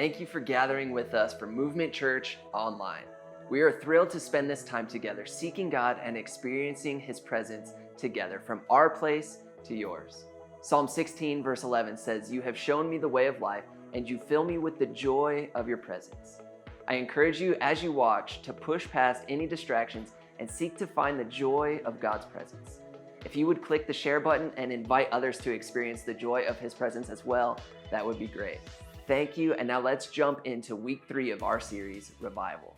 Thank you for gathering with us for Movement Church Online. We are thrilled to spend this time together, seeking God and experiencing His presence together from our place to yours. Psalm 16 verse 11 says, "You have shown me the way of life, and you fill me with the joy of your presence." I encourage you as you watch to push past any distractions and seek to find the joy of God's presence. If you would click the share button and invite others to experience the joy of His presence as well, that would be great. Thank you, and now let's jump into week 3 of our series, Revival.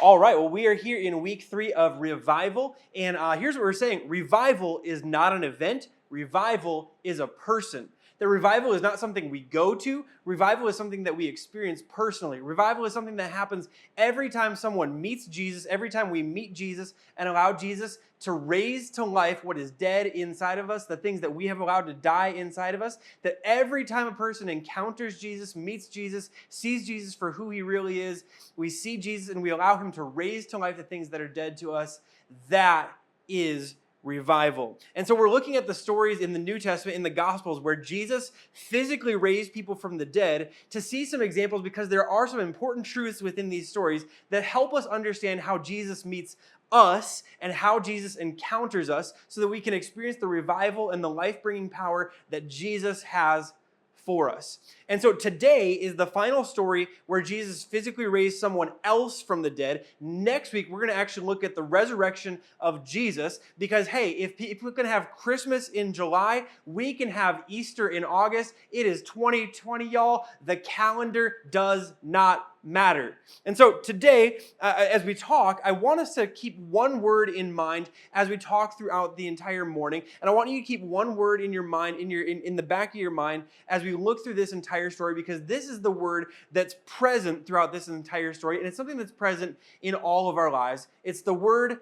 All right, well, we are here in week 3 of Revival, and here's what we're saying. Revival is not an event. Revival is a person. That revival is not something we go to. Revival is something that we experience personally. Revival is something that happens every time someone meets Jesus, every time we meet Jesus and allow Jesus to raise to life what is dead inside of us, the things that we have allowed to die inside of us, that every time a person encounters Jesus, meets Jesus, sees Jesus for who He really is, we see Jesus and we allow Him to raise to life the things that are dead to us. That is revival. And so we're looking at the stories in the New Testament, in the Gospels, where Jesus physically raised people from the dead, to see some examples, because there are some important truths within these stories that help us understand how Jesus meets us and how Jesus encounters us, so that we can experience the revival and the life-bringing power that Jesus has for us. And so today is the final story where Jesus physically raised someone else from the dead. Next week, we're going to actually look at the resurrection of Jesus, because, hey, if we can have Christmas in July, we can have Easter in August. It is 2020, y'all. The calendar does not matter. And so today, as we talk, I want us to keep one word in mind as we talk throughout the entire morning. And I want you to keep one word in your mind, in the back of your mind, as we look through this entire story, because this is the word that's present throughout this entire story. And it's something that's present in all of our lives. It's the word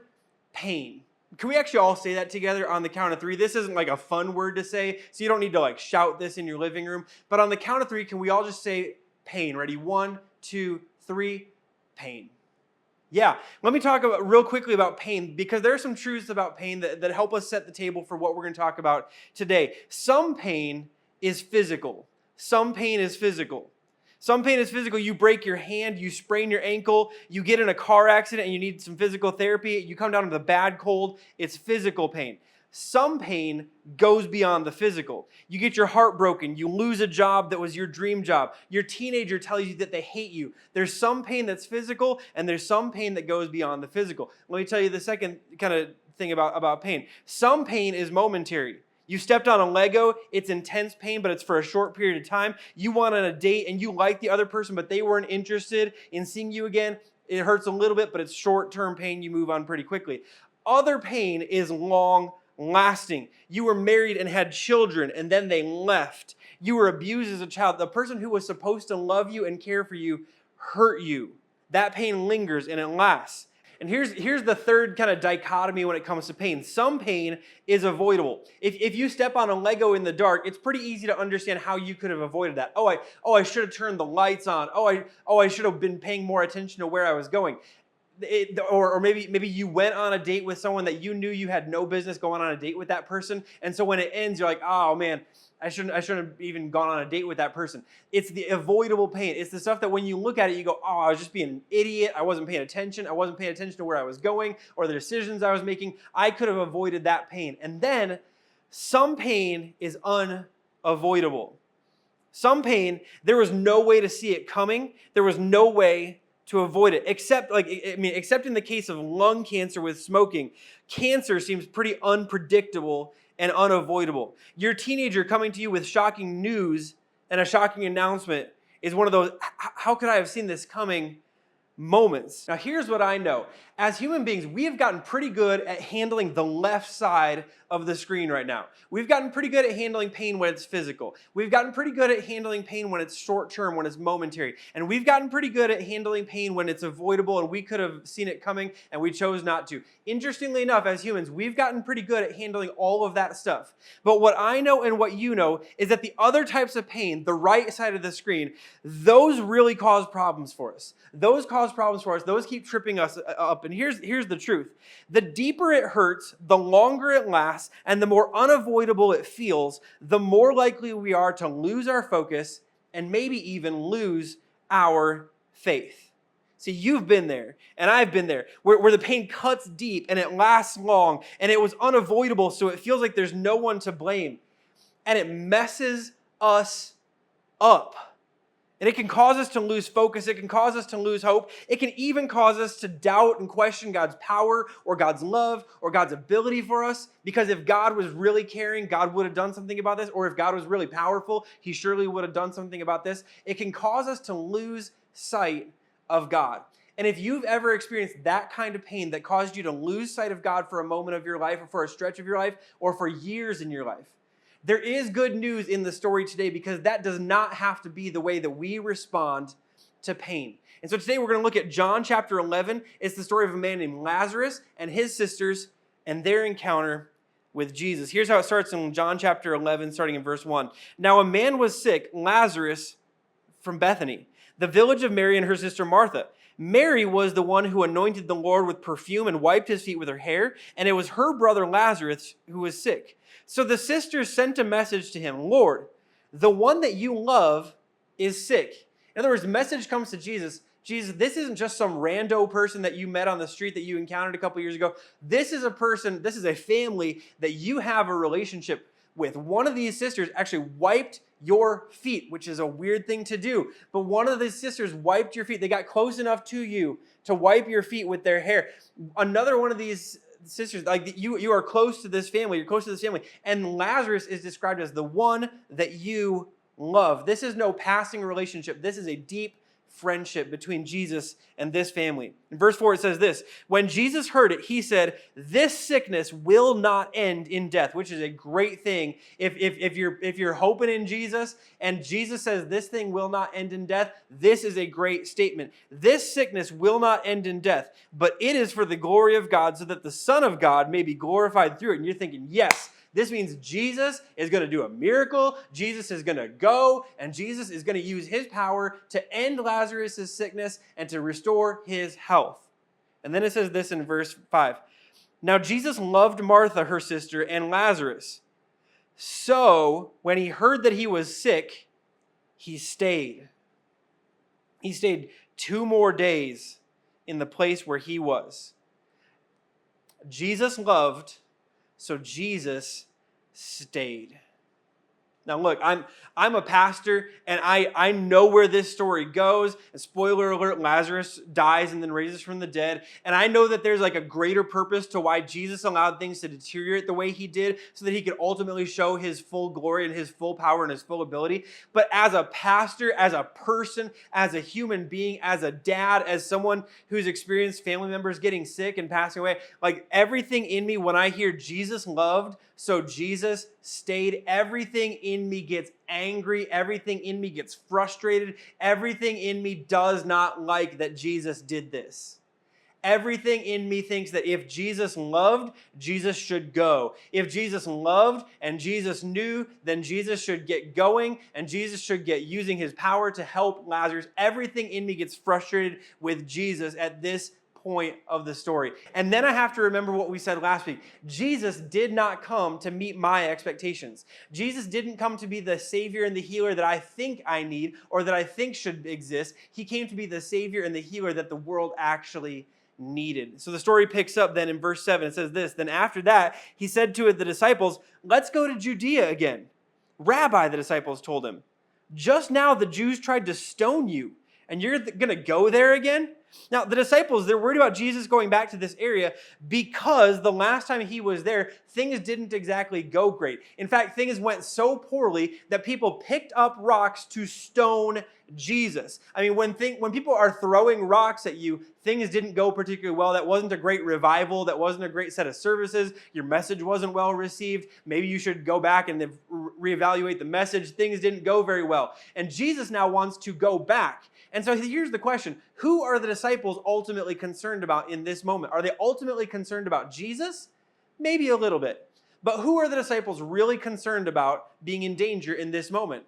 pain. Can we actually all say that together on the count of 3? This isn't like a fun word to say, so you don't need to like shout this in your living room. But on the count of 3, can we all just say pain? Ready? 1, 2, 3, pain. Yeah, let me talk real quickly about pain, because there are some truths about pain that help us set the table for what we're going to talk about today. Some pain is physical. Some pain is physical. Some pain is physical. You break your hand, you sprain your ankle, you get in a car accident and you need some physical therapy, you come down with a bad cold, it's physical pain. Some pain goes beyond the physical. You get your heart broken. You lose a job that was your dream job. Your teenager tells you that they hate you. There's some pain that's physical, and there's some pain that goes beyond the physical. Let me tell you the second kind of thing about pain. Some pain is momentary. You stepped on a Lego, it's intense pain, but it's for a short period of time. You went on a date and you like the other person, but they weren't interested in seeing you again. It hurts a little bit, but it's short-term pain. You move on pretty quickly. Other pain is long-lasting. You were married and had children, and then they left. You were abused as a child. The person who was supposed to love you and care for you hurt you. That pain lingers and it lasts. And here's the third kind of dichotomy when it comes to pain. Some pain is avoidable. If you step on a Lego in the dark, it's pretty easy to understand how you could have avoided that. I should have turned the lights on. I should have been paying more attention to where I was going. Or maybe you went on a date with someone that you knew you had no business going on a date with that person, and so when it ends, you're like, oh man, I shouldn't have even gone on a date with that person. It's the avoidable pain. It's the stuff that when you look at it, you go, oh, I was just being an idiot. I wasn't paying attention. I wasn't paying attention to where I was going or the decisions I was making. I could have avoided that pain. And then some pain is unavoidable. Some pain, there was no way to see it coming. There was no way to avoid it, except in the case of lung cancer with smoking. Cancer seems pretty unpredictable and unavoidable. Your teenager coming to you with shocking news and a shocking announcement is one of those, how could I have seen this coming moments? Now, here's what I know. As human beings, we have gotten pretty good at handling the left side of the screen right now. We've gotten pretty good at handling pain when it's physical. We've gotten pretty good at handling pain when it's short term, when it's momentary. And we've gotten pretty good at handling pain when it's avoidable and we could have seen it coming and we chose not to. Interestingly enough, as humans, we've gotten pretty good at handling all of that stuff. But what I know and what you know is that the other types of pain, the right side of the screen, those really cause problems for us. Those cause problems for us. Those keep tripping us up. And here's the truth. The deeper it hurts, the longer it lasts, and the more unavoidable it feels, the more likely we are to lose our focus and maybe even lose our faith. See, you've been there, and I've been there, where the pain cuts deep and it lasts long, and it was unavoidable, so it feels like there's no one to blame. And it messes us up. And it can cause us to lose focus. It can cause us to lose hope. It can even cause us to doubt and question God's power or God's love or God's ability for us. Because if God was really caring, God would have done something about this. Or if God was really powerful, he surely would have done something about this. It can cause us to lose sight of God. And if you've ever experienced that kind of pain that caused you to lose sight of God for a moment of your life or for a stretch of your life or for years in your life, there is good news in the story today because that does not have to be the way that we respond to pain. And so today we're going to look at John chapter 11. It's the story of a man named Lazarus and his sisters and their encounter with Jesus. Here's how it starts in John chapter 11, starting in verse 1. Now a man was sick, Lazarus from Bethany, the village of Mary and her sister Martha. Mary was the one who anointed the Lord with perfume and wiped his feet with her hair, and it was her brother Lazarus who was sick. So the sisters sent a message to him, Lord, the one that you love is sick. In other words, the message comes to Jesus. Jesus, this isn't just some rando person that you met on the street that you encountered a couple years ago. This is a person, this is a family that you have a relationship with. One of these sisters actually wiped your feet, which is a weird thing to do. But one of the sisters wiped your feet. They got close enough to you to wipe your feet with their hair. Another one of these sisters, like you are close to this family. You're close to this family. And Lazarus is described as the one that you love. This is no passing relationship. This is a deep friendship between Jesus and this family. In verse 4, it says this, when Jesus heard it, he said, this sickness will not end in death, which is a great thing. If you're hoping in Jesus and Jesus says this thing will not end in death, this is a great statement. This sickness will not end in death, but it is for the glory of God so that the Son of God may be glorified through it. And you're thinking, yes, this means Jesus is going to do a miracle. Jesus is going to go, and Jesus is going to use his power to end Lazarus' sickness and to restore his health. And then it says this in verse 5. Now Jesus loved Martha, her sister, and Lazarus. So when he heard that he was sick, he stayed. He stayed 2 more days in the place where he was. Jesus loved, so Jesus stayed. Now look, I'm a pastor, and I know where this story goes. And spoiler alert, Lazarus dies and then raises from the dead. And I know that there's like a greater purpose to why Jesus allowed things to deteriorate the way he did so that he could ultimately show his full glory and his full power and his full ability. But as a pastor, as a person, as a human being, as a dad, as someone who's experienced family members getting sick and passing away, like everything in me, when I hear Jesus loved, so Jesus stayed, everything in me gets angry. Everything in me gets frustrated. Everything in me does not like that Jesus did this. Everything in me thinks that if Jesus loved, Jesus should go. If Jesus loved and Jesus knew, then Jesus should get going and Jesus should get using his power to help Lazarus. Everything in me gets frustrated with Jesus at this point of the story. And then I have to remember what we said last week. Jesus did not come to meet my expectations. Jesus didn't come to be the Savior and the healer that I think I need or that I think should exist. He came to be the Savior and the healer that the world actually needed. So the story picks up then in verse 7. It says this, then after that, he said to the disciples, let's go to Judea again. Rabbi, the disciples told him, just now the Jews tried to stone you, and you're going to go there again? Now, the disciples, they're worried about Jesus going back to this area because the last time he was there, things didn't exactly go great. In fact, things went so poorly that people picked up rocks to stone Jesus. I mean, when people are throwing rocks at you, things didn't go particularly well. That wasn't a great revival. That wasn't a great set of services. Your message wasn't well received. Maybe you should go back and reevaluate the message. Things didn't go very well. And Jesus now wants to go back. And so here's the question. Who are the disciples ultimately concerned about in this moment? Are they ultimately concerned about Jesus? Maybe a little bit. But who are the disciples really concerned about being in danger in this moment?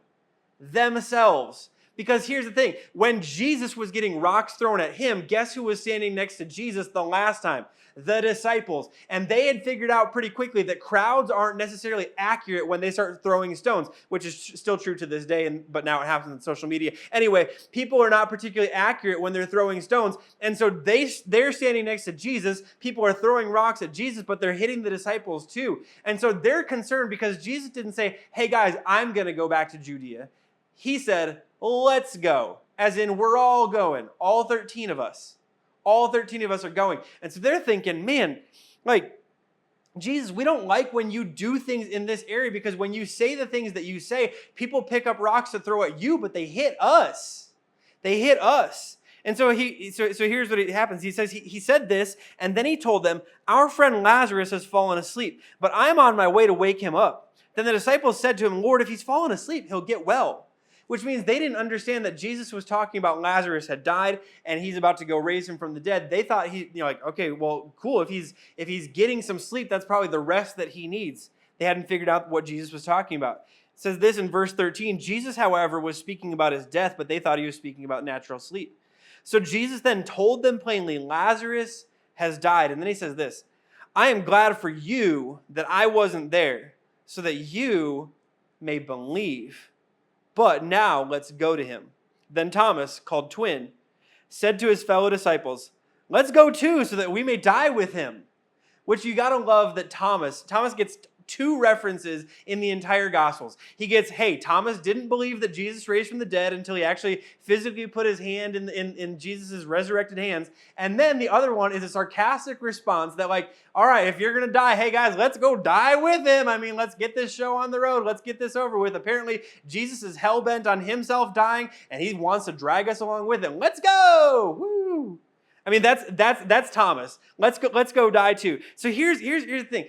Themselves. Because here's the thing. When Jesus was getting rocks thrown at him, guess who was standing next to Jesus the last time? The disciples. And they had figured out pretty quickly that crowds aren't necessarily accurate when they start throwing stones, which is still true to this day, but now it happens on social media. Anyway, people are not particularly accurate when they're throwing stones. And so they're standing next to Jesus. People are throwing rocks at Jesus, but they're hitting the disciples too. And so they're concerned because Jesus didn't say, hey guys, I'm going to go back to Judea. He said, let's go. As in, we're all going. All 13 of us. All 13 of us are going. And so they're thinking, man, like, Jesus, we don't like when you do things in this area because when you say the things that you say, people pick up rocks to throw at you, but they hit us. They hit us. And so here's what happens. He says, he said this, and then he told them, our friend Lazarus has fallen asleep, but I'm on my way to wake him up. Then the disciples said to him, Lord, if he's fallen asleep, he'll get well. Which means they didn't understand that Jesus was talking about Lazarus had died and he's about to go raise him from the dead. They thought okay, well, cool. If he's getting some sleep, that's probably the rest that he needs. They hadn't figured out what Jesus was talking about. It says this in verse 13. Jesus, however, was speaking about his death, but they thought he was speaking about natural sleep. So Jesus then told them plainly, Lazarus has died. And then he says this, I am glad for you that I wasn't there, so that you may believe. But now let's go to him. Then Thomas, called Twin, said to his fellow disciples, let's go too, so that we may die with him. Which you got to love that Thomas gets two references in the entire Gospels. He gets, hey, Thomas didn't believe that Jesus raised from the dead until he actually physically put his hand in Jesus' resurrected hands. And then the other one is a sarcastic response that like, all right, if you're going to die, hey guys, let's go die with him. I mean, let's get this show on the road. Let's get this over with. Apparently, Jesus is hell-bent on himself dying, and he wants to drag us along with him. Let's go! Woo! I mean, that's Thomas. Let's go die too. So here's the thing.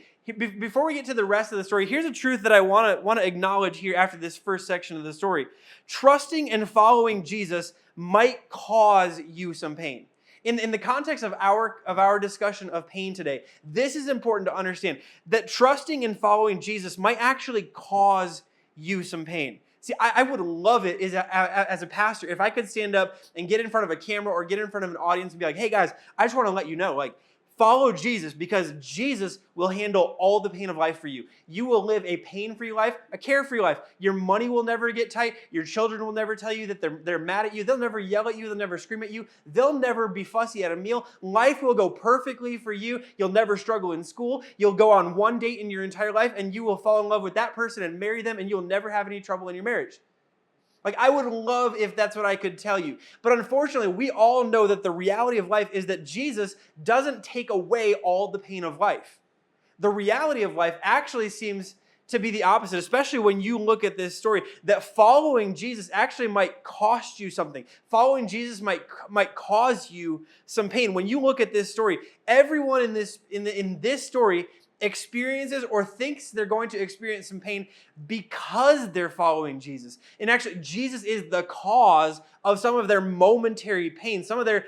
Before we get to the rest of the story, here's a truth that I want to acknowledge here after this first section of the story. Trusting and following Jesus might cause you some pain. In the context of our discussion of pain today, this is important to understand that trusting and following Jesus might actually cause you some pain. See, I would love it as a pastor if I could stand up and get in front of a camera or get in front of an audience and be like, hey guys, I just want to let you know, like, follow Jesus because Jesus will handle all the pain of life for you. You will live a pain-free life, a carefree life. Your money will never get tight. Your children will never tell you that they're mad at you. They'll never yell at you. They'll never scream at you. They'll never be fussy at a meal. Life will go perfectly for you. You'll never struggle in school. You'll go on one date in your entire life and you will fall in love with that person and marry them and you'll never have any trouble in your marriage. Like, I would love if that's what I could tell you. But unfortunately, we all know that the reality of life is that Jesus doesn't take away all the pain of life. The reality of life actually seems to be the opposite, especially when you look at this story, that following Jesus actually might cost you something. Following Jesus might cause you some pain. When you look at this story, everyone in this story experiences or thinks they're going to experience some pain because they're following Jesus. And actually, Jesus is the cause of some of their momentary pain, some of their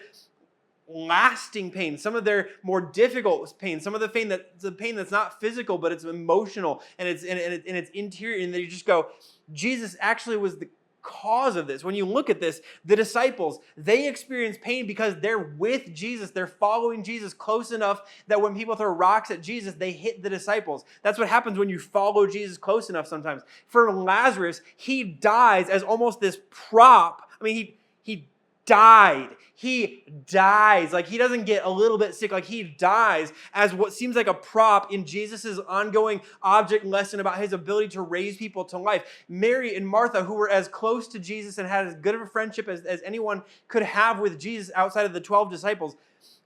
lasting pain, some of their more difficult pain, some of the pain that's not physical, but it's emotional and it's interior. And then you just go, Jesus actually was the cause of this. When you look at this, the disciples, they experience pain because they're with Jesus. They're following Jesus close enough that when people throw rocks at Jesus, they hit the disciples. That's what happens when you follow Jesus close enough sometimes. For Lazarus, he dies as almost this prop. I mean, he died. He dies. Like, he doesn't get a little bit sick. Like, he dies as what seems like a prop in Jesus' ongoing object lesson about his ability to raise people to life. Mary and Martha, who were as close to Jesus and had as good of a friendship as anyone could have with Jesus outside of the 12 disciples,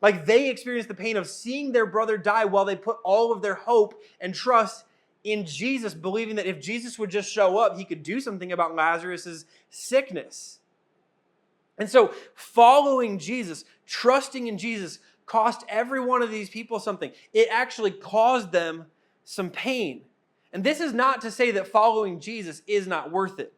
like, they experienced the pain of seeing their brother die while they put all of their hope and trust in Jesus, believing that if Jesus would just show up, he could do something about Lazarus' sickness. And so following Jesus, trusting in Jesus, cost every one of these people something. It actually caused them some pain. And this is not to say that following Jesus is not worth it.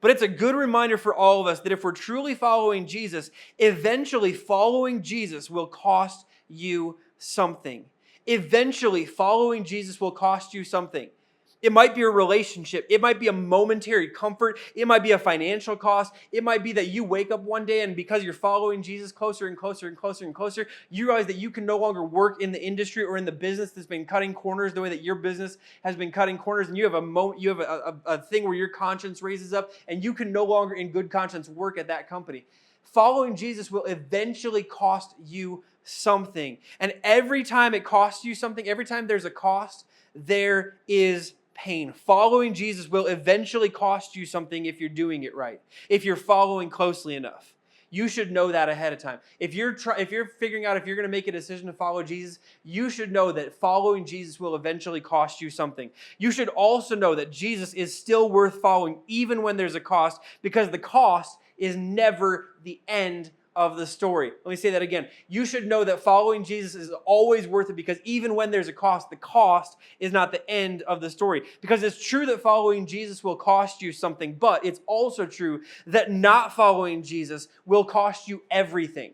But it's a good reminder for all of us that if we're truly following Jesus, eventually following Jesus will cost you something. Eventually following Jesus will cost you something. It might be a relationship. It might be a momentary comfort. It might be a financial cost. It might be that you wake up one day and because you're following Jesus closer and closer and closer and closer, you realize that you can no longer work in the industry or in the business that's been cutting corners the way that your business has been cutting corners, and you have a thing where your conscience raises up and you can no longer in good conscience work at that company. Following Jesus will eventually cost you something. And every time it costs you something, every time there's a cost, there is pain. Following Jesus will eventually cost you something if you're doing it right. If you're following closely enough. You should know that ahead of time. If you're figuring out if you're going to make a decision to follow Jesus, you should know that following Jesus will eventually cost you something. You should also know that Jesus is still worth following even when there's a cost, because the cost is never the end of the story. Let me say that again. You should know that following Jesus is always worth it, because even when there's a cost, the cost is not the end of the story. Because it's true that following Jesus will cost you something, but it's also true that not following Jesus will cost you everything.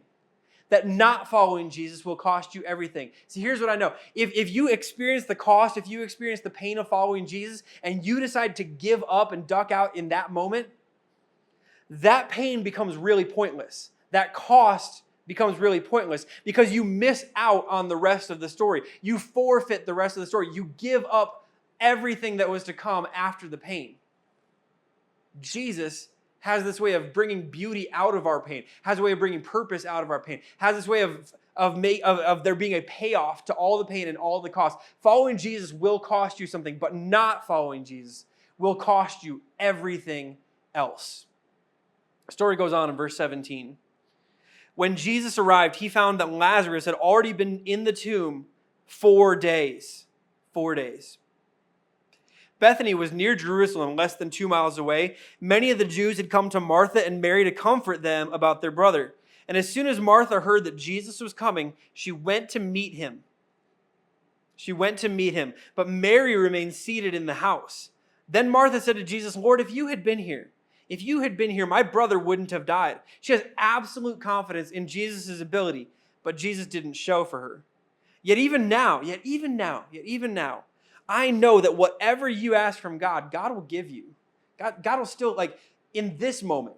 That not following Jesus will cost you everything. See, here's what I know. If you experience the cost, if you experience the pain of following Jesus, and you decide to give up and duck out in that moment, that pain becomes really pointless. That cost becomes really pointless because you miss out on the rest of the story. You forfeit the rest of the story. You give up everything that was to come after the pain. Jesus has this way of bringing beauty out of our pain, has a way of bringing purpose out of our pain, has this way of there being a payoff to all the pain and all the cost. Following Jesus will cost you something, but not following Jesus will cost you everything else. The story goes on in verse 17. When Jesus arrived, he found that Lazarus had already been in the tomb 4 days. 4 days. Bethany was near Jerusalem, less than 2 miles away. Many of the Jews had come to Martha and Mary to comfort them about their brother. And as soon as Martha heard that Jesus was coming, she went to meet him. But Mary remained seated in the house. Then Martha said to Jesus, "Lord, if you had been here, my brother wouldn't have died." She has absolute confidence in Jesus' ability, but Jesus didn't show for her. Yet even now, I know that whatever you ask from God, God will give you. God will still, in this moment,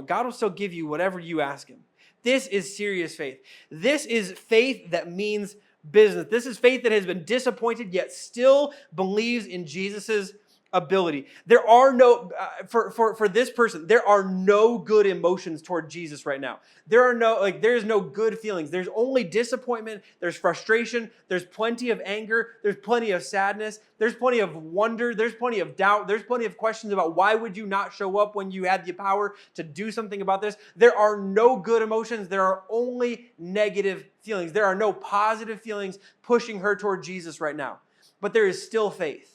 God will still give you whatever you ask him. This is serious faith. This is faith that means business. This is faith that has been disappointed, yet still believes in Jesus' ability. There are no, for this person, there are no good emotions toward Jesus right now. There's no good feelings. There's only disappointment. There's frustration. There's plenty of anger. There's plenty of sadness. There's plenty of wonder. There's plenty of doubt. There's plenty of questions about why would you not show up when you had the power to do something about this. There are no good emotions. There are only negative feelings. There are no positive feelings pushing her toward Jesus right now. But there is still faith.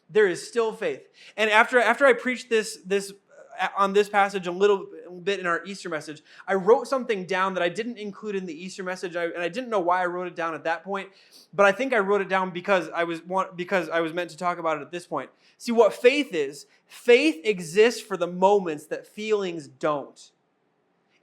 There is still faith. And after I preached this on this passage a little bit in our Easter message, I wrote something down that I didn't include in the Easter message, and I didn't know why I wrote it down at that point, but I think I wrote it down because I was meant to talk about it at this point. See, what faith is, faith exists for the moments that feelings don't.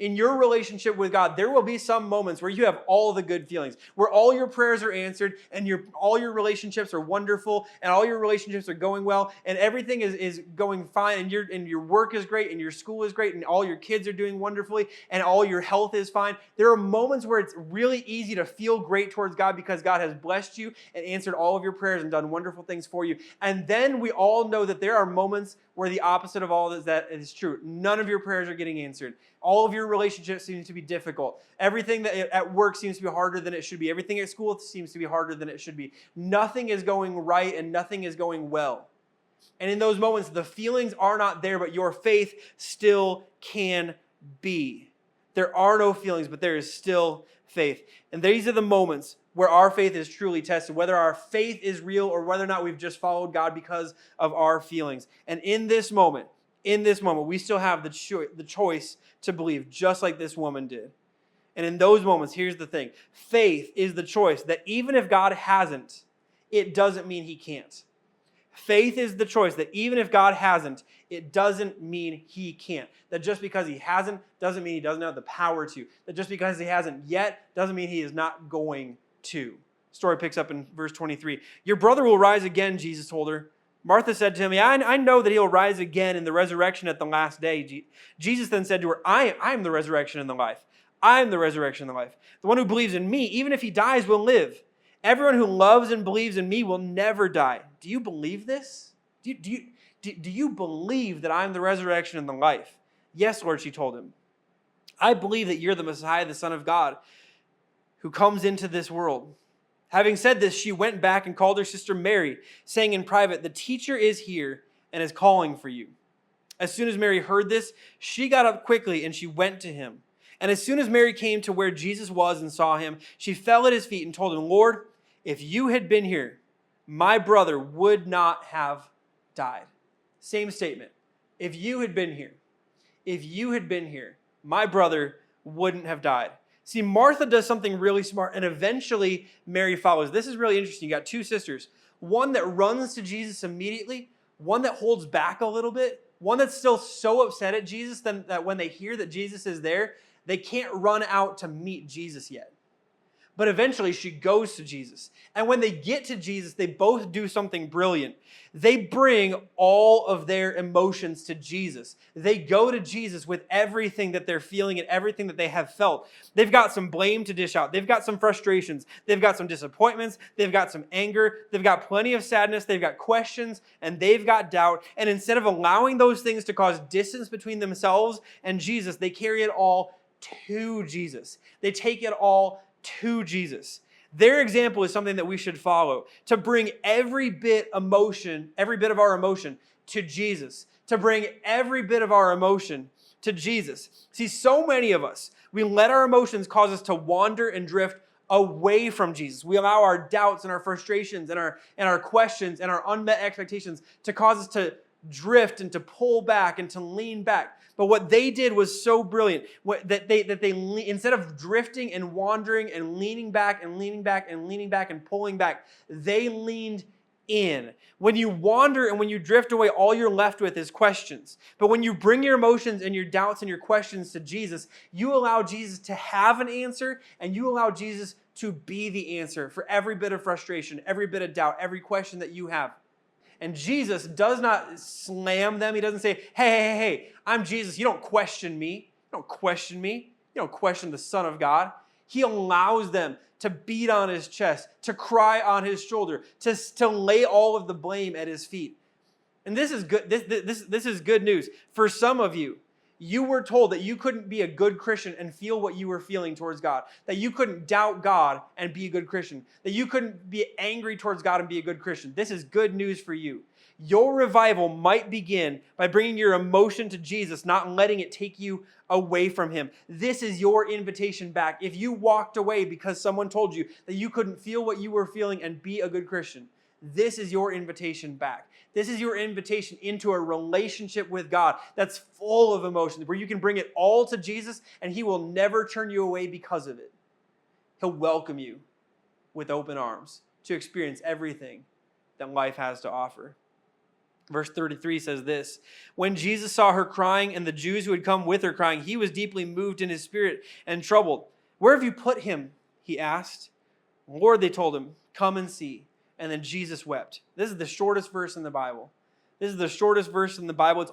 In your relationship with God, there will be some moments where you have all the good feelings, where all your prayers are answered and all your relationships are wonderful and all your relationships are going well and everything is going fine and your work is great and your school is great and all your kids are doing wonderfully and all your health is fine. There are moments where it's really easy to feel great towards God because God has blessed you and answered all of your prayers and done wonderful things for you. And then we all know that there are moments where the opposite of all that is true. None of your prayers are getting answered. All of your relationships seem to be difficult. Everything that at work seems to be harder than it should be. Everything at school seems to be harder than it should be. Nothing is going right and nothing is going well. And in those moments, the feelings are not there, but your faith still can be. There are no feelings, but there is still faith. And these are the moments where our faith is truly tested, whether our faith is real or whether or not we've just followed God because of our feelings. And in this moment, we still have the choice to believe, just like this woman did. And in those moments, here's the thing. Faith is the choice that even if God hasn't, it doesn't mean he can't. Faith is the choice that even if God hasn't, it doesn't mean he can't. That just because he hasn't doesn't mean he doesn't have the power to. That just because he hasn't yet doesn't mean he is not going to. Story picks up in verse 23. Your brother will rise again, Jesus told her. Martha said to him, yeah, I know that he'll rise again in the resurrection at the last day. Jesus then said to her, I am the resurrection and the life. I am the resurrection and the life. The one who believes in me, even if he dies, will live. Everyone who loves and believes in me will never die. Do you believe this? Do you believe that I am the resurrection and the life? Yes, Lord, she told him. I believe that you're the Messiah, the Son of God, who comes into this world. Having said this, she went back and called her sister Mary, saying in private, the teacher is here and is calling for you. As soon as Mary heard this, she got up quickly and she went to him. And as soon as Mary came to where Jesus was and saw him, she fell at his feet and told him, Lord, if you had been here, my brother would not have died. Same statement. If you had been here, my brother wouldn't have died. See, Martha does something really smart, and eventually Mary follows. This is really interesting. You got two sisters. One that runs to Jesus immediately, one that holds back a little bit, one that's still so upset at Jesus that when they hear that Jesus is there, they can't run out to meet Jesus yet. But eventually she goes to Jesus. And when they get to Jesus, they both do something brilliant. They bring all of their emotions to Jesus. They go to Jesus with everything that they're feeling and everything that they have felt. They've got some blame to dish out. They've got some frustrations. They've got some disappointments. They've got some anger. They've got plenty of sadness. They've got questions and they've got doubt. And instead of allowing those things to cause distance between themselves and Jesus, they carry it all to Jesus. They take it all to Jesus. Their example is something that we should follow, to bring every bit of our emotion to Jesus, to bring every bit of our emotion to Jesus. See, so many of us, we let our emotions cause us to wander and drift away from Jesus. We allow our doubts and our frustrations and our questions and our unmet expectations to cause us to drift and to pull back and to lean back. But what they did was so brilliant. That they instead of drifting and wandering and leaning back and leaning back and leaning back and pulling back, they leaned in. When you wander and when you drift away, all you're left with is questions. But when you bring your emotions and your doubts and your questions to Jesus, you allow Jesus to have an answer and you allow Jesus to be the answer for every bit of frustration, every bit of doubt, every question that you have. And Jesus does not slam them. He doesn't say, hey, I'm Jesus. You don't question me. You don't question me. You don't question the Son of God. He allows them to beat on his chest, to cry on his shoulder, to lay all of the blame at his feet. And this is good. This is good news. For some of you, you were told that you couldn't be a good Christian and feel what you were feeling towards God, that you couldn't doubt God and be a good Christian, that you couldn't be angry towards God and be a good Christian. This is good news for you. Your revival might begin by bringing your emotion to Jesus, not letting it take you away from him. This is your invitation back. If you walked away because someone told you that you couldn't feel what you were feeling and be a good Christian, this is your invitation back. This is your invitation into a relationship with God that's full of emotions, where you can bring it all to Jesus and he will never turn you away because of it. He'll welcome you with open arms to experience everything that life has to offer. Verse 33 says this, when Jesus saw her crying and the Jews who had come with her crying, he was deeply moved in his spirit and troubled. Where have you put him? He asked. Lord, they told him, come and see. And then Jesus wept. This is the shortest verse in the Bible. It's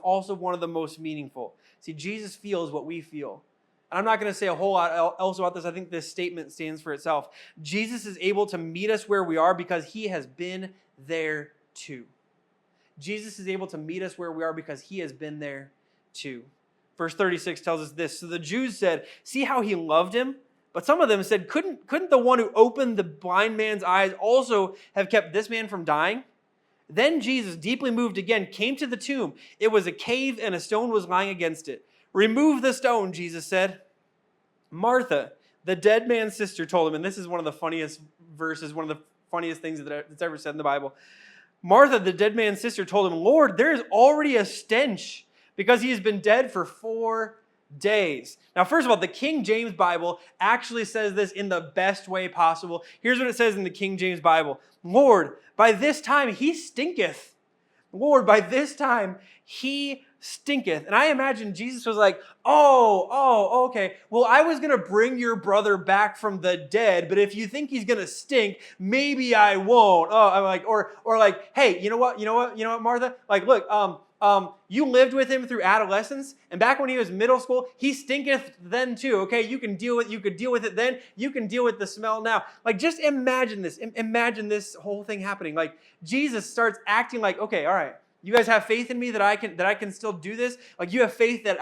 also one of the most meaningful. See, Jesus feels what we feel. And I'm not going to say a whole lot else about this. I think this statement stands for itself. Jesus is able to meet us where we are because he has been there too. Jesus is able to meet us where we are because he has been there too. Verse 36 tells us this. So the Jews said, see how he loved him? But some of them said, couldn't the one who opened the blind man's eyes also have kept this man from dying? Then Jesus, deeply moved again, came to the tomb. It was a cave and a stone was lying against it. Remove the stone, Jesus said. Martha, the dead man's sister, told him, and this is one of the funniest verses, one of the funniest things that's ever said in the Bible. Martha, the dead man's sister, told him, Lord, there is already a stench because he has been dead for 4 days. Now, first of all, the King James Bible actually says this in the best way possible. Here's what it says in the King James Bible. Lord, by this time he stinketh. Lord, by this time he stinketh. And I imagine Jesus was like, okay. Well, I was going to bring your brother back from the dead, but if you think he's going to stink, maybe I won't. Oh, I'm like, or like, hey, you know what, Martha? Like, look, you lived with him through adolescence, and back when he was middle school, he stinketh then too. Okay, you could deal with it then. You can deal with the smell now. Like, just imagine this. Imagine this whole thing happening. Like, Jesus starts acting like, okay, all right. You guys have faith in me that I can still do this? Like, you have faith that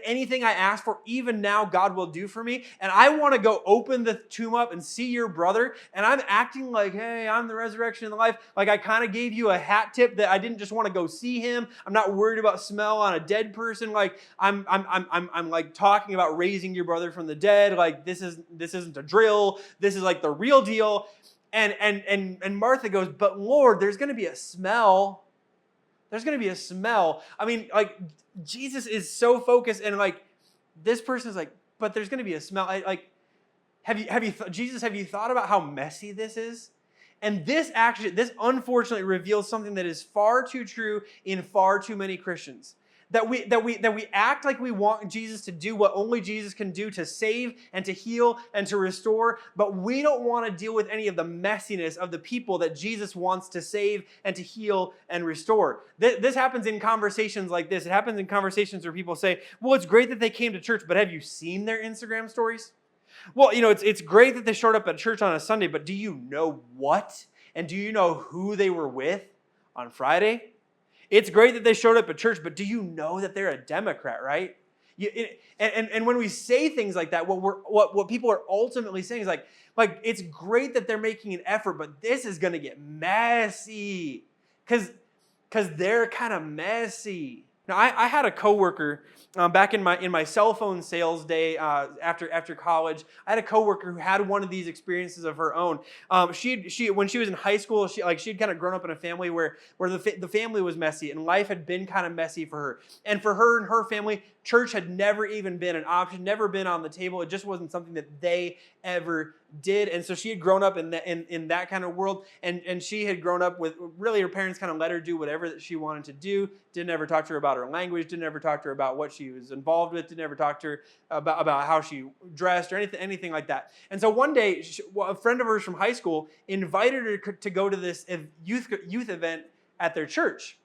anything I ask for, even now, God will do for me. And I want to go open the tomb up and see your brother. And I'm acting like, hey, I'm the resurrection and the life. Like, I kind of gave you a hat tip that I didn't just want to go see him. I'm not worried about smell on a dead person. Like, I'm like talking about raising your brother from the dead. Like, this isn't a drill. This is like the real deal. And Martha goes, but Lord, there's going to be a smell. There's going to be a smell. I mean, like, Jesus is so focused, and like, this person's like, but there's going to be a smell. Have you thought about how messy this is? And this unfortunately reveals something that is far too true in far too many Christians. That we act like we want Jesus to do what only Jesus can do to save and to heal and to restore, but we don't want to deal with any of the messiness of the people that Jesus wants to save and to heal and restore. This happens in conversations like this. It happens in conversations where people say, well, it's great that they came to church, but have you seen their Instagram stories? Well, it's great that they showed up at church on a Sunday, but do you know what? And do you know who they were with on Friday? It's great that they showed up at church, but do you know that they're a Democrat, right? And when we say things like that, what people are ultimately saying is like it's great that they're making an effort, but this is going to get messy because they're kind of messy. Now, I had a coworker back in my cell phone sales day after college. I had a coworker who had one of these experiences of her own. She when she was in high school, she'd kind of grown up in a family where the family was messy and life had been kind of messy for her. And for her and her family, church had never even been an option, never been on the table. It just wasn't something that they ever did. And so she had grown up in that kind of world, and she had grown up with, really, her parents kind of let her do whatever that she wanted to do. Didn't ever talk to her about her language, didn't ever talk to her about what she was involved with, didn't ever talk to her about how she dressed or anything like that. And so one day, a friend of hers from high school invited her to go to this youth event at their church.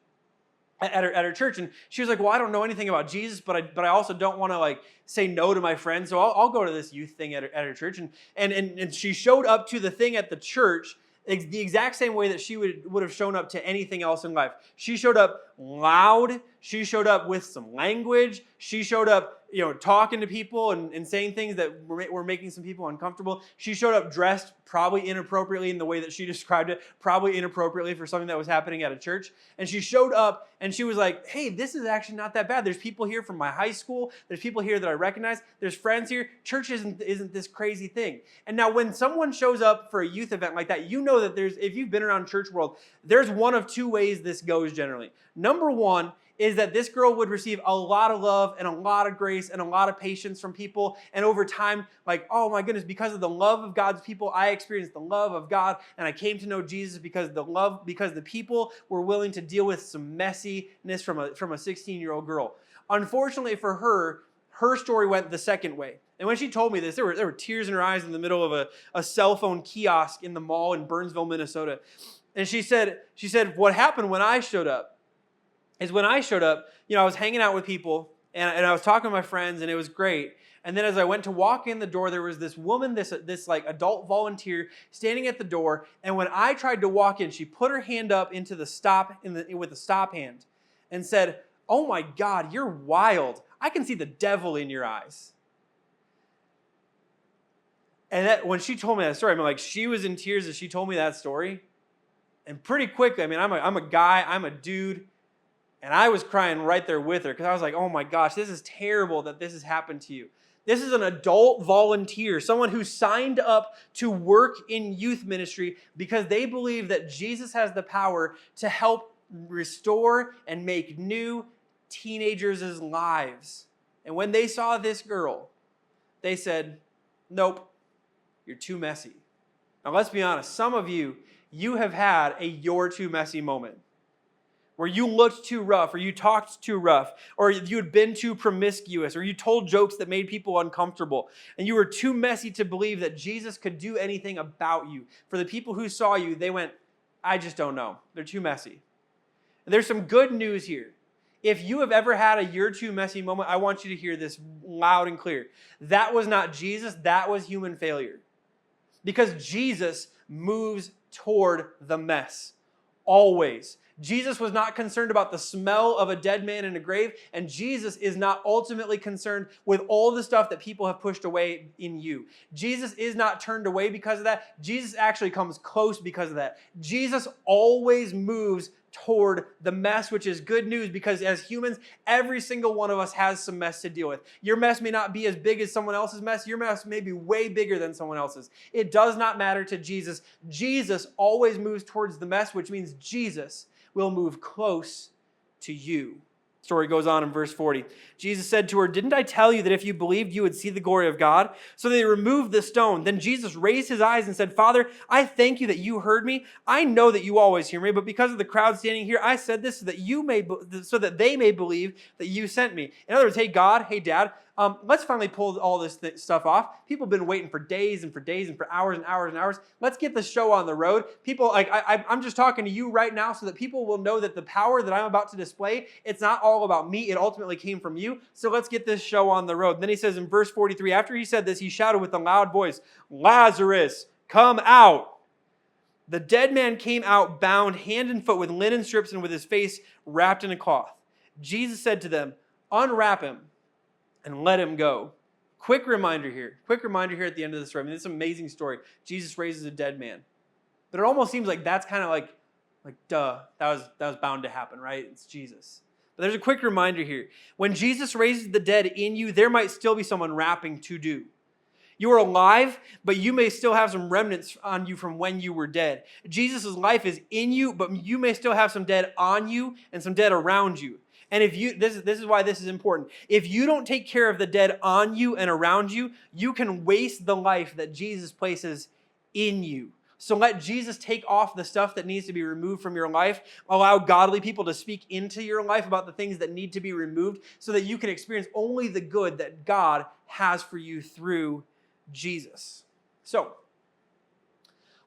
At her church, and she was like, well, I don't know anything about Jesus, but I also don't want to like say no to my friends, so I'll go to this youth thing at her church. And she showed up to the thing at the church the exact same way that she would have shown up to anything else in life. She showed up loud. She showed up with some language. She showed up, talking to people and saying things that were making some people uncomfortable. She showed up dressed probably inappropriately in the way that she described it, probably inappropriately for something that was happening at a church. And she showed up and she was like, hey, this is actually not that bad. There's people here from my high school. There's people here that I recognize. There's friends here. Church isn't this crazy thing. And now when someone shows up for a youth event like that, you know that if you've been around church world, there's one of two ways this goes generally. Number one is that this girl would receive a lot of love and a lot of grace and a lot of patience from people. And over time, like, oh my goodness, because of the love of God's people, I experienced the love of God. And I came to know Jesus because the people were willing to deal with some messiness from a 16-year-old girl. Unfortunately for her story went the second way. And when she told me this, there were tears in her eyes in the middle of a cell phone kiosk in the mall in Burnsville, Minnesota. And she said, what happened when I showed up is when I showed up, I was hanging out with people and I was talking to my friends and it was great. And then as I went to walk in the door, there was this woman, this like adult volunteer standing at the door. And when I tried to walk in, she put her hand up into the stop with the stop hand and said, oh my God, you're wild. I can see the devil in your eyes. And that when she told me that story, I mean, like, she was in tears as she told me that story. And pretty quickly, I mean, I'm a guy, I'm a dude, and I was crying right there with her because I was like, oh my gosh, this is terrible that this has happened to you. This is an adult volunteer, someone who signed up to work in youth ministry because they believe that Jesus has the power to help restore and make new teenagers' lives. And when they saw this girl, they said, nope, you're too messy. Now let's be honest, some of you have had a you're too messy moment where you looked too rough, or you talked too rough, or you had been too promiscuous, or you told jokes that made people uncomfortable, and you were too messy to believe that Jesus could do anything about you. For the people who saw you, they went, I just don't know. They're too messy. And there's some good news here. If you have ever had a you're too messy moment, I want you to hear this loud and clear. That was not Jesus, that was human failure. Because Jesus moves toward the mess, always. Jesus was not concerned about the smell of a dead man in a grave, and Jesus is not ultimately concerned with all the stuff that people have pushed away in you. Jesus is not turned away because of that. Jesus actually comes close because of that. Jesus always moves toward the mess, which is good news because as humans, every single one of us has some mess to deal with. Your mess may not be as big as someone else's mess. Your mess may be way bigger than someone else's. It does not matter to Jesus. Jesus always moves towards the mess, which means Jesus will move close to you. Story goes on in verse 40. Jesus said to her, didn't I tell you that if you believed, you would see the glory of God? So they removed the stone. Then Jesus raised his eyes and said, Father, I thank you that you heard me. I know that you always hear me, but because of the crowd standing here, I said this so that they may believe that you sent me. In other words, hey God, hey Dad, let's finally pull all this stuff off. People have been waiting for days and for days and for hours and hours and hours. Let's get the show on the road. People, I'm just talking to you right now so that people will know that the power that I'm about to display, it's not all about me. It ultimately came from you. So let's get this show on the road. And then he says in verse 43, after he said this, he shouted with a loud voice, Lazarus, come out. The dead man came out bound hand and foot with linen strips and with his face wrapped in a cloth. Jesus said to them, unwrap him and let him go. Quick reminder here at the end of this story. I mean, this amazing story. Jesus raises a dead man. But it almost seems like that's kind of like duh, that was bound to happen, right? It's Jesus. But there's a quick reminder here. When Jesus raises the dead in you, there might still be some unwrapping to do. You are alive, but you may still have some remnants on you from when you were dead. Jesus' life is in you, but you may still have some dead on you and some dead around you. And this is why this is important. If you don't take care of the dead on you and around you, you can waste the life that Jesus places in you. So let Jesus take off the stuff that needs to be removed from your life. Allow godly people to speak into your life about the things that need to be removed so that you can experience only the good that God has for you through Jesus. So,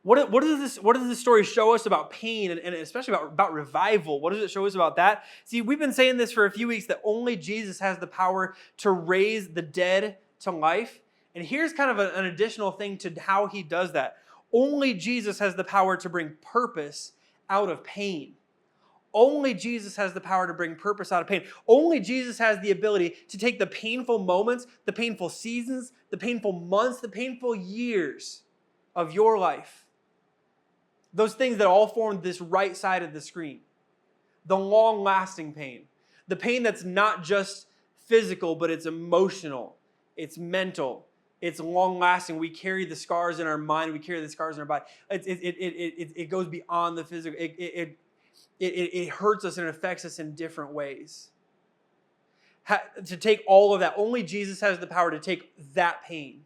what does this story show us about pain and especially about revival? What does it show us about that? See, we've been saying this for a few weeks that only Jesus has the power to raise the dead to life. And here's kind of an additional thing to how he does that. Only Jesus has the power to bring purpose out of pain. Only Jesus has the power to bring purpose out of pain. Only Jesus has the ability to take the painful moments, the painful seasons, the painful months, the painful years of your life. Those things that all form this right side of the screen. The long-lasting pain. The pain that's not just physical, but it's emotional. It's mental. It's long-lasting. We carry the scars in our mind. We carry the scars in our body. It goes beyond the physical. It hurts us and it affects us in different ways. To take all of that, only Jesus has the power to take that pain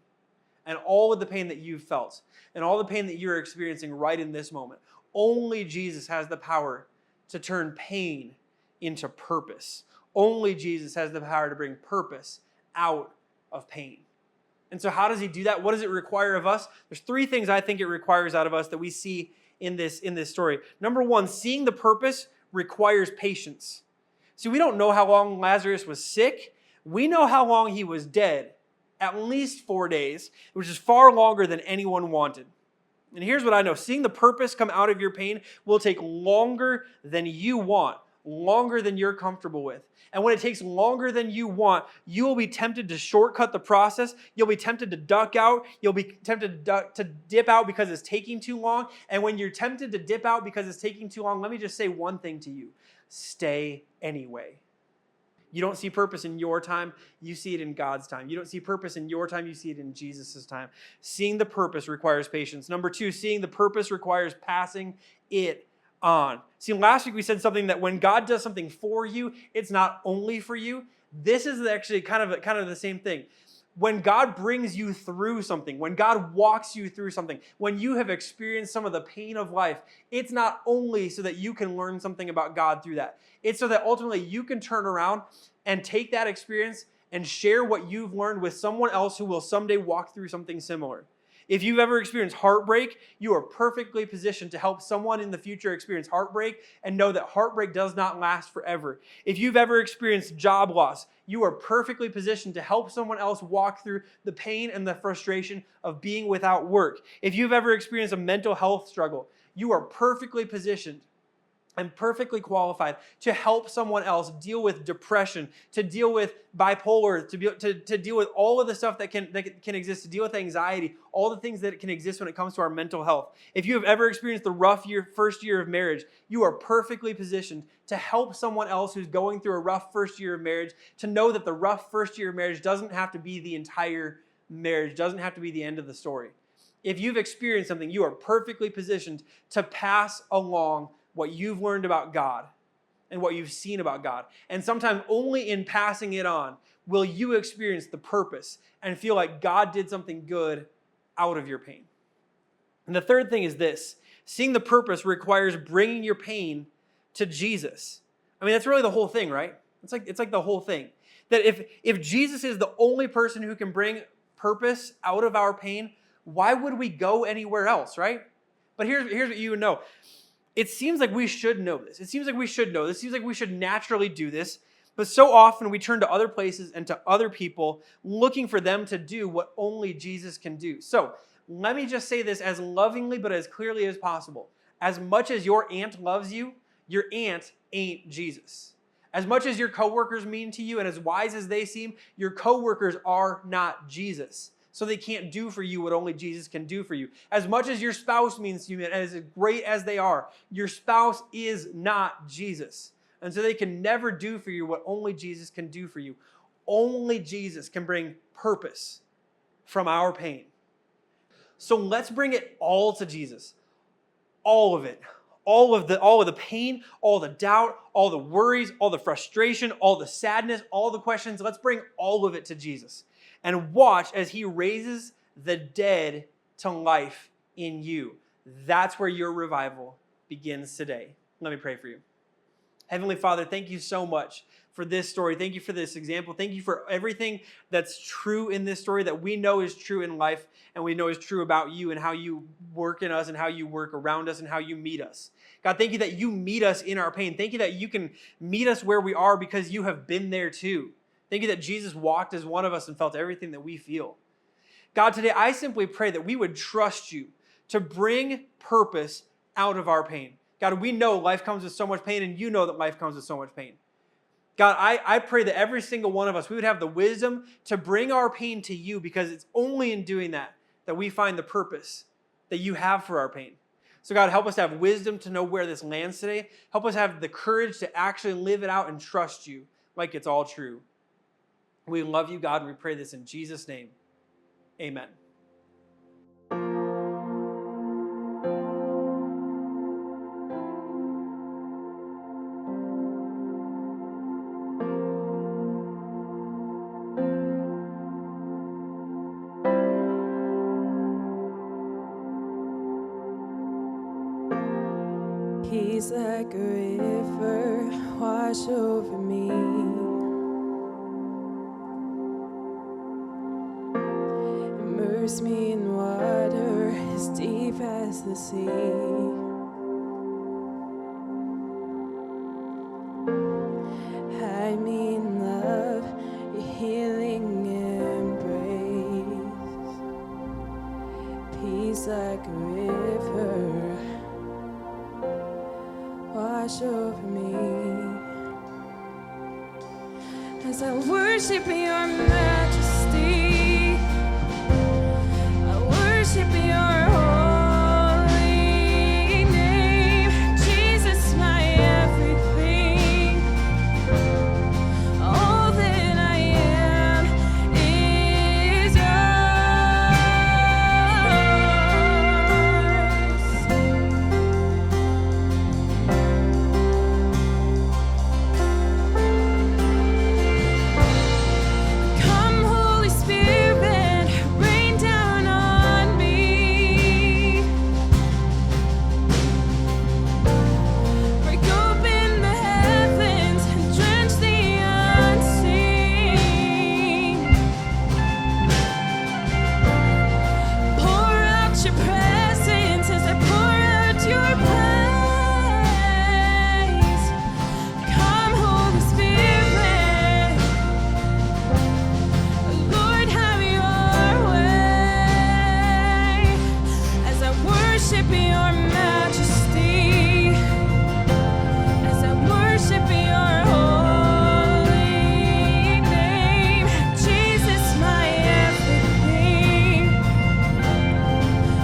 and all of the pain that you've felt and all the pain that you're experiencing right in this moment. Only Jesus has the power to turn pain into purpose. Only Jesus has the power to bring purpose out of pain. And so how does he do that? What does it require of us? There's three things I think it requires out of us that we see in this story. Number one, seeing the purpose requires patience. See, we don't know how long Lazarus was sick. We know how long he was dead. At least 4 days, which is far longer than anyone wanted. And here's what I know. Seeing the purpose come out of your pain will take longer than you want. longer than you're comfortable with. And when it takes longer than you want, you will be tempted to shortcut the process. You'll be tempted to duck out. You'll be tempted to dip out because it's taking too long. And when you're tempted to dip out because it's taking too long, let me just say one thing to you. Stay anyway. You don't see purpose in your time, you see it in God's time. You don't see purpose in your time, you see it in Jesus' time. Seeing the purpose requires patience. Number 2, seeing the purpose requires passing it on. See, last week we said something that when God does something for you, it's not only for you. This is actually kind of the same thing. When God brings you through something, when God walks you through something, when you have experienced some of the pain of life, it's not only so that you can learn something about God through that. It's so that ultimately you can turn around and take that experience and share what you've learned with someone else who will someday walk through something similar. If you've ever experienced heartbreak, you are perfectly positioned to help someone in the future experience heartbreak and know that heartbreak does not last forever. If you've ever experienced job loss, you are perfectly positioned to help someone else walk through the pain and the frustration of being without work. If you've ever experienced a mental health struggle, you are perfectly positioned and perfectly qualified to help someone else deal with depression, to deal with bipolar, to deal with all of the stuff that can exist, to deal with anxiety, all the things that can exist when it comes to our mental health. If you have ever experienced the first year of marriage, you are perfectly positioned to help someone else who's going through a rough first year of marriage to know that the rough first year of marriage doesn't have to be the entire marriage, doesn't have to be the end of the story. If you've experienced something, you are perfectly positioned to pass along what you've learned about God and what you've seen about God. And sometimes only in passing it on will you experience the purpose and feel like God did something good out of your pain. And the third thing is this: seeing the purpose requires bringing your pain to Jesus. I mean, that's really the whole thing, right? It's like the whole thing. That if Jesus is the only person who can bring purpose out of our pain, why would we go anywhere else, right? But here's what you would know. It seems like we should know this. It seems like we should know this. It seems like we should naturally do this. But so often we turn to other places and to other people looking for them to do what only Jesus can do. So let me just say this as lovingly but as clearly as possible. As much as your aunt loves you, your aunt ain't Jesus. As much as your coworkers mean to you and as wise as they seem, your coworkers are not Jesus. So they can't do for you what only Jesus can do for you. As much as your spouse means to you, and as great as they are, your spouse is not Jesus. And so they can never do for you what only Jesus can do for you. Only Jesus can bring purpose from our pain. So let's bring it all to Jesus. All of it. All of the pain, all the doubt, all the worries, all the frustration, all the sadness, all the questions. Let's bring all of it to Jesus. And watch as he raises the dead to life in you. That's where your revival begins today. Let me pray for you. Heavenly Father, thank you so much for this story. Thank you for this example. Thank you for everything that's true in this story that we know is true in life and we know is true about you and how you work in us and how you work around us and how you meet us. God, thank you that you meet us in our pain. Thank you that you can meet us where we are because you have been there too. Thank you that Jesus walked as one of us and felt everything that we feel. God, today I simply pray that we would trust you to bring purpose out of our pain. God, we know life comes with so much pain, and you know that life comes with so much pain. God, I pray that every single one of us, we would have the wisdom to bring our pain to you because it's only in doing that that we find the purpose that you have for our pain. So God, help us to have wisdom to know where this lands today. Help us have the courage to actually live it out and trust you like it's all true. We love you, God, and we pray this in Jesus' name. Amen. Peace like a river wash over me. Immerse me in water as deep as the sea. Hide me in love, your healing embrace. Peace like a river wash over me. as I worship your majesty. I worship your holy name. Jesus, my everything. All that I am is Come, Holy Spirit, rain down on me. Break open the heavens and drench the unseen. Pour out your presence as I pour out your praise. Come, Holy Spirit. Lord, have your way as I worship your majesty, as I worship your holy name. Jesus, my everything.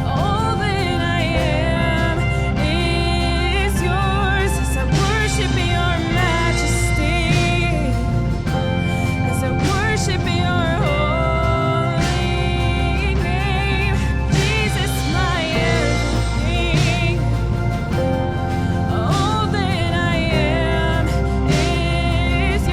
All that I am is yours as I worship your majesty. As I worship your holy name, Jesus, my everything. All that I am is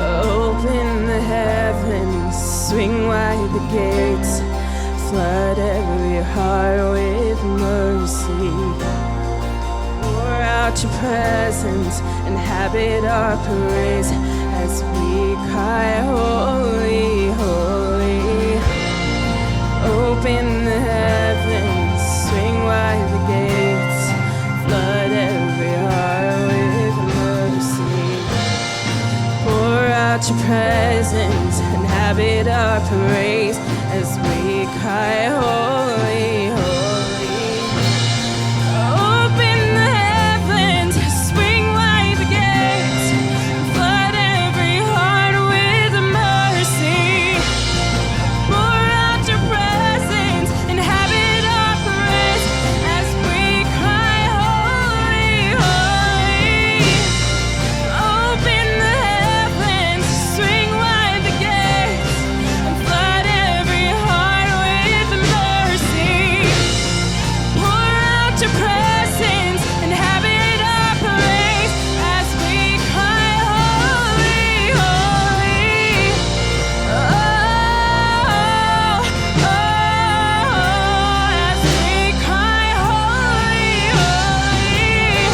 Open the heavens, swing wide the gates, flood every heart with mercy. Pour out your presence, inhabit our praise as we cry, holy, holy. Open the heavens, swing wide the gates, flood every heart with mercy. Pour out your presence, inhabit our praise as we cry, holy, holy. Open the heavens, swing wide the gates, flood every heart with mercy. Pour out your presence, inhabit our praise as we cry, holy, holy. Open the heavens, swing wide the gates, and flood every heart with mercy. Pour out your presence, inhabit our praise as we cry, holy, holy. Oh, oh, as we cry, holy, holy.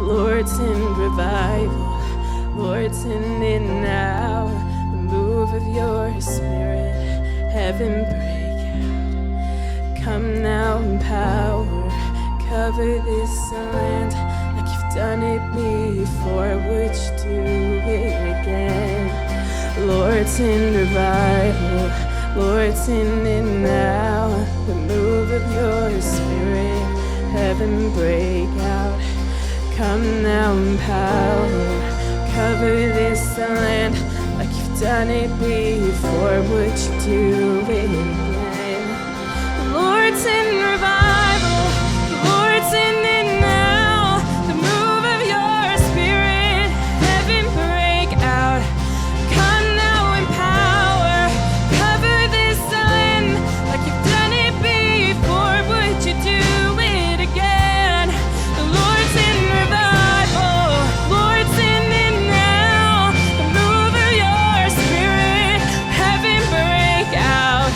Lord, send revival. Lord, send it now. The move of your spirit, heaven break out. Come now in power, cover this land like you've done it before. Would you do it again? Lord, send revival. Lord, send it now. The move of your spirit, heaven break out. Come now in power, cover this land like you've done it before. Would you do it again? Lord, send revival. Lord, send it now. The move of your spirit, heaven break out. Come now in power, cover this land like you've done it before. Would you do it again? Lord, send revival. Lord, send it now. The move of your spirit, heaven break out.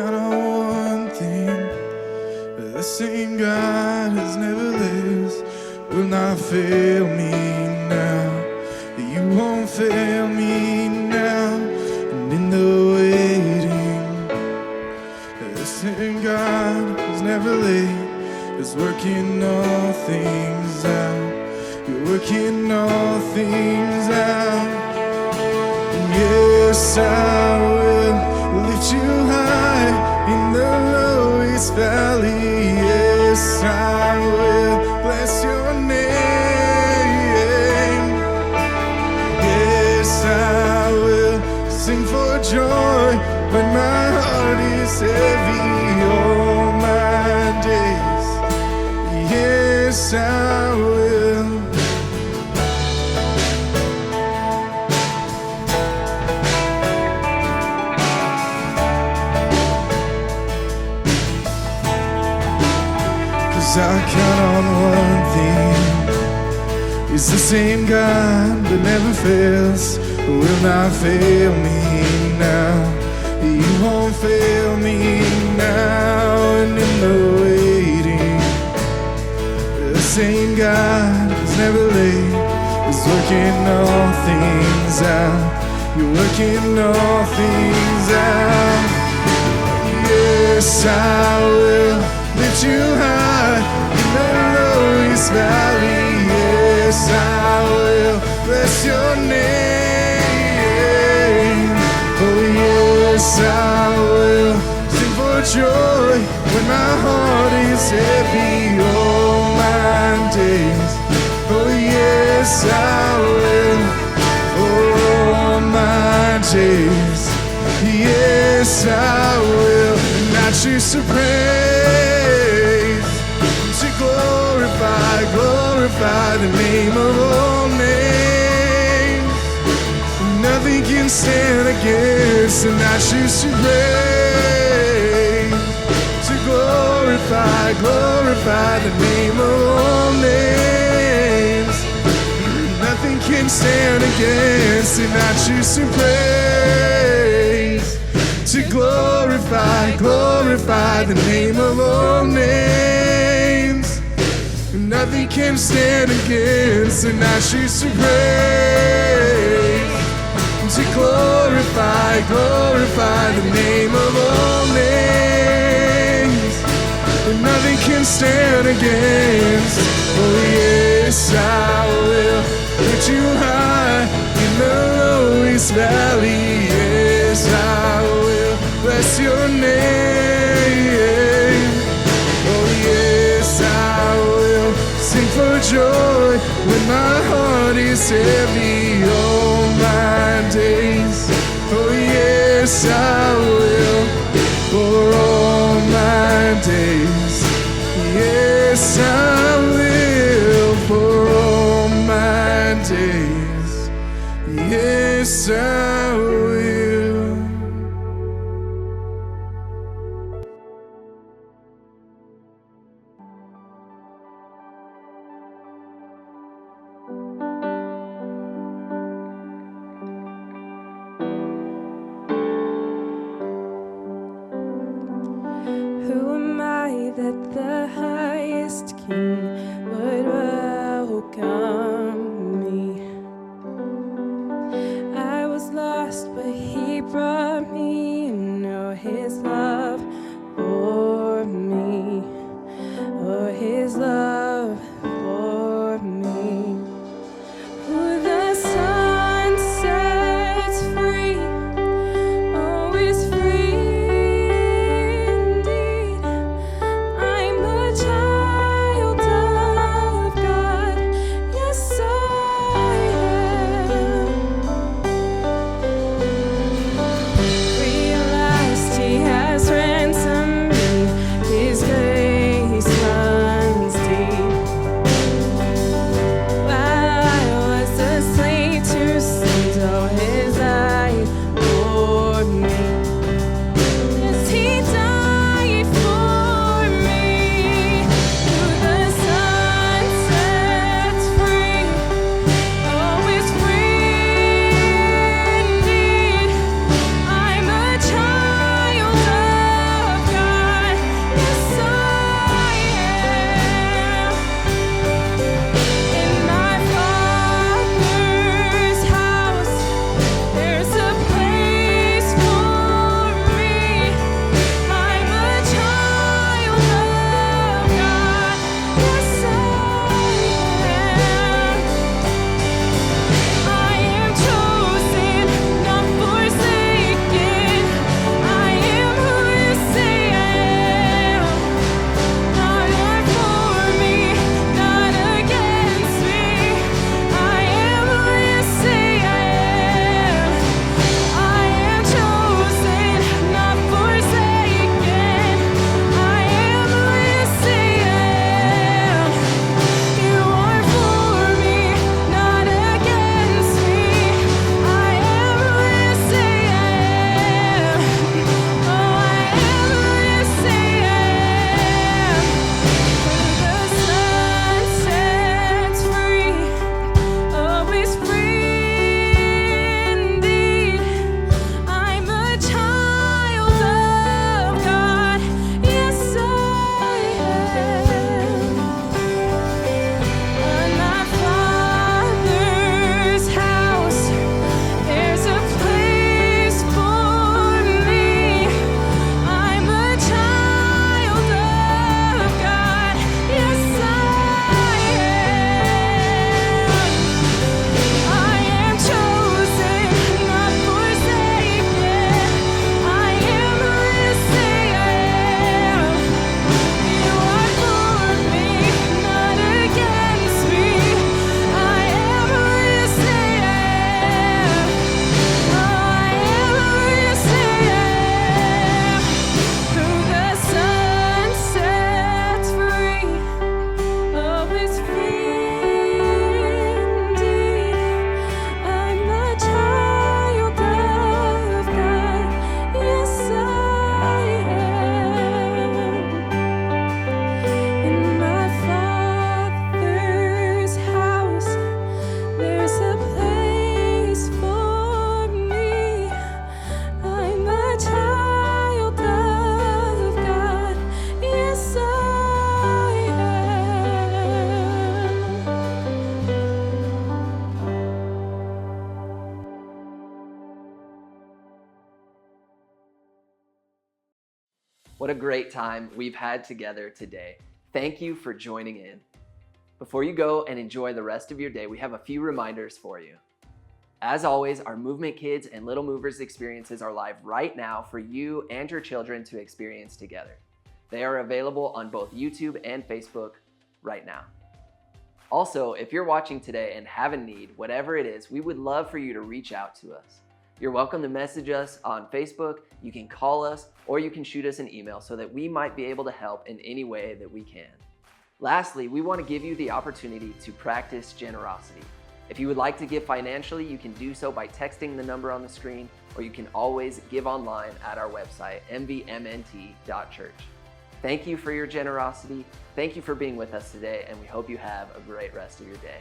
count on one thing. The same God has never left, will not fail me now. You won't fail me now. And in the waiting, the same God has never late, is working all things out. You're working all things out. Yes, I will lift you high in the lowest valley. Yes, I will bless your name. Yes, I will sing for joy when my heart is heavy all my days. Yes, I will. 'Cause I count on one thing. It's the same God that never fails, will not fail me now. You won't fail me now. And in the waiting, the same God is never late, is working all things out. You're working all things out. Yes, I will lift you high in the lowest valley. Yes, I will bless your name. Oh yes, I will sing for joy when my heart is heavy all my days. Oh yes, I will for all my days. Yes, I will. And I choose to praise, to glorify the name of all names. Nothing can stand against, and I choose to praise, to glorify the name of all names. Nothing can stand against, and I choose to praise, to glorify the name of all names. Nothing can stand against, and I choose to praise, to glorify the name of all names. Nothing can stand against. Oh yes, I will lift you high in the lowest valley. Yes, I will bless your name. Oh yes, I will sing for joy when my heart is heavy all my days. Oh yes, I will for all my days. Yes, I will for all my days. Yes, I will. Who am I that the highest king would welcome me? I was lost, but he brought me. Know his love for me, or his love for me. Who the Son sets free, oh, is free indeed. I'm a child of God, yes I am. What a great time we've had together today. Thank you for joining in. Before you go and enjoy the rest of your day, we have a few reminders for you. As always, our Movement Kids and Little Movers experiences are live right now for you and your children to experience together. They are available on both YouTube and Facebook right now. Also, if you're watching today and have a need, whatever it is, we would love for you to reach out to us. You're welcome to message us on Facebook, you can call us, or you can shoot us an email so that we might be able to help in any way that we can. Lastly, we want to give you the opportunity to practice generosity. If you would like to give financially, you can do so by texting the number on the screen, or you can always give online at our website, mvmnt.church. Thank you for your generosity. Thank you for being with us today, and we hope you have a great rest of your day.